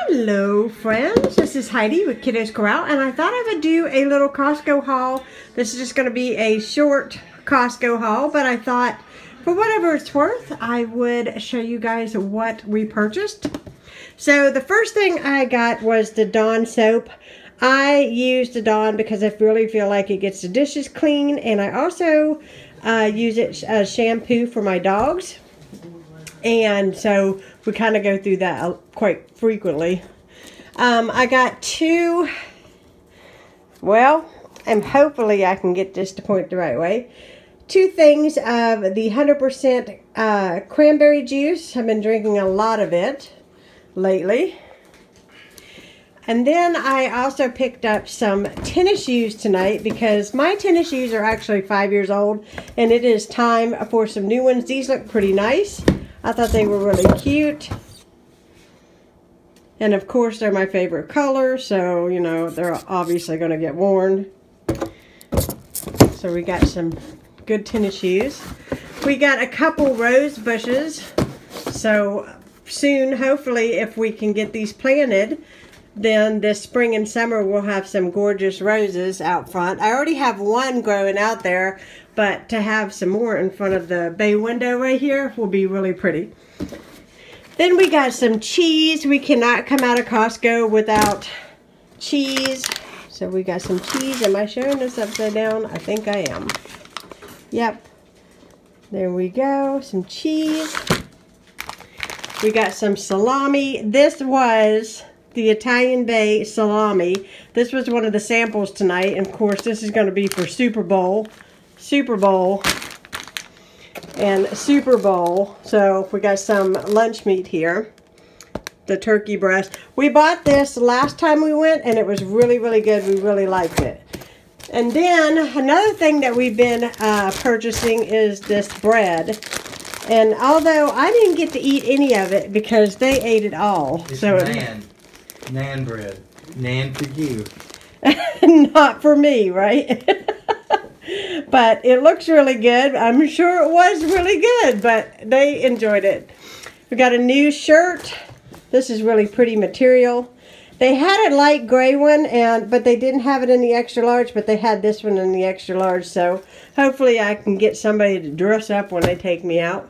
Hello friends, this is Heidi with Kiddos Corral, and I thought I would do a little Costco haul. This is just going to be a short Costco haul, but I thought for whatever it's worth, I would show you guys what we purchased. So the first thing I got was the Dawn soap. I use the Dawn because I really feel like it gets the dishes clean, and I also use it as shampoo for my dogs. And so we kind of go through that quite frequently. I got two, well, and hopefully I can get this to point the right way. Two things of the 100% cranberry juice. I've been drinking a lot of it lately. And then I also picked up some tennis shoes tonight because my tennis shoes are actually 5 years old and it is time for some new ones. These look pretty nice. I thought they were really cute. And of course they're my favorite color, so you know they're obviously going to get worn. So we got some good tennis shoes. We got a couple rose bushes. So soon, hopefully, if we can get these planted, then this spring and summer we'll have some gorgeous roses out front. I already have one growing out there, but to have some more in front of the bay window right here will be really pretty. Then we got some cheese. We cannot come out of Costco without cheese. So we got some cheese. Am I showing this upside down? I think I am. Yep. There we go. Some cheese. We got some salami. This was the Italian Bay salami. This was one of the samples tonight. And of course, this is going to be for Super Bowl, and Super Bowl. So we got some lunch meat here. The turkey breast. We bought this last time we went and it was really, really good. We really liked it. And then another thing that we've been purchasing is this bread. And although I didn't get to eat any of it because they ate it all. It's so Nan bread. Nan for you. Not for me, right? But it looks really good. I'm sure it was really good, but they enjoyed it. We got a new shirt. This is really pretty material. They had a light gray one, but they didn't have it in the extra large, but they had this one in the extra large. So hopefully I can get somebody to dress up when they take me out.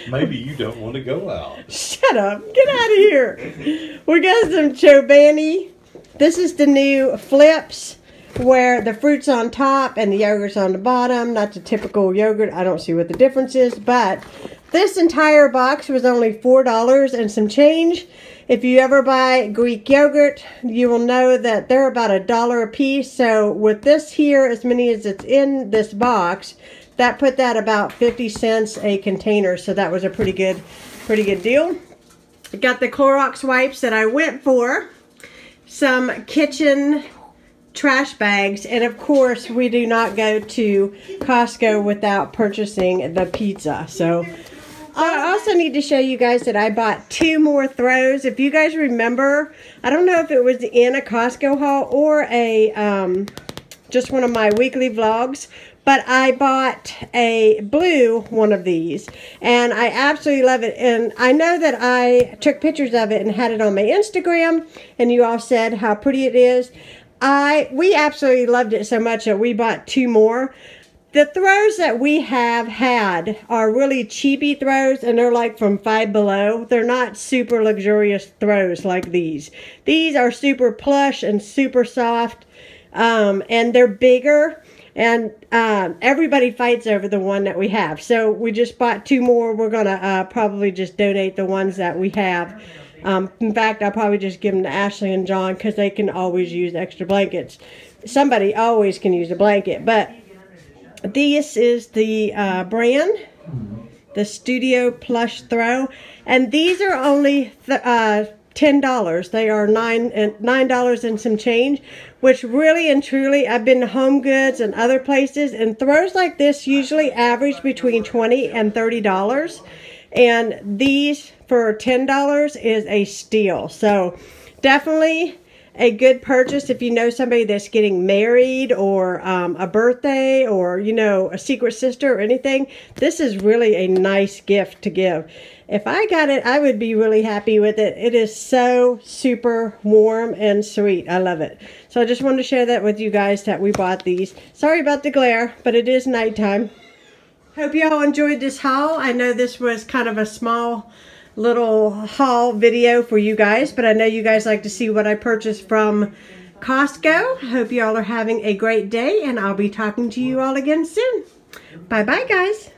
Maybe you don't want to go out. Shut up. Get out of here. We got some Chobani. This is the new flips where the fruit's on top and the yogurt's on the bottom. Not the typical yogurt. I don't see what the difference is, but this entire box was only $4 and some change. If you ever buy Greek yogurt, you will know that they're about $1 a piece. So with this here, as many as it's in this box, that put that about 50 cents a container. So that was a pretty good deal. I got the Clorox wipes that I went for. Some kitchen trash bags, and of course we do not go to Costco without purchasing the pizza. So I also need to show you guys that I bought 2 more throws. If you guys remember, I don't know if it was in a Costco haul or a just one of my weekly vlogs, but I bought a blue one of these and I absolutely love it. And I know that I took pictures of it and had it on my Instagram and you all said how pretty it is. We absolutely loved it so much that we bought 2 more. The throws that we have had are really cheapy throws, and they're like from Five Below. They're not super luxurious throws like these. These are super plush and super soft, and they're bigger, and everybody fights over the one that we have. So we just bought 2 more. We're going to probably just donate the ones that we have. In fact, I'll probably just give them to Ashley and John because they can always use extra blankets. Somebody always can use a blanket. But this is the brand, the Studio Plush Throw. And these are only $10. They are $9 and some change, which really and truly, I've been to Home Goods and other places, and throws like this usually average between $20 and $30. And these for $10 is a steal. So definitely a good purchase if you know somebody that's getting married or a birthday or, you know, a secret sister or anything. This is really a nice gift to give. If I got it, I would be really happy with it. It is so super warm and sweet. I love it. So I just wanted to share that with you guys that we bought these. Sorry about the glare, but it is nighttime. Hope you all enjoyed this haul. I know this was kind of a small little haul video for you guys, but I know you guys like to see what I purchased from Costco. Hope you all are having a great day, and I'll be talking to you all again soon. Bye-bye, guys.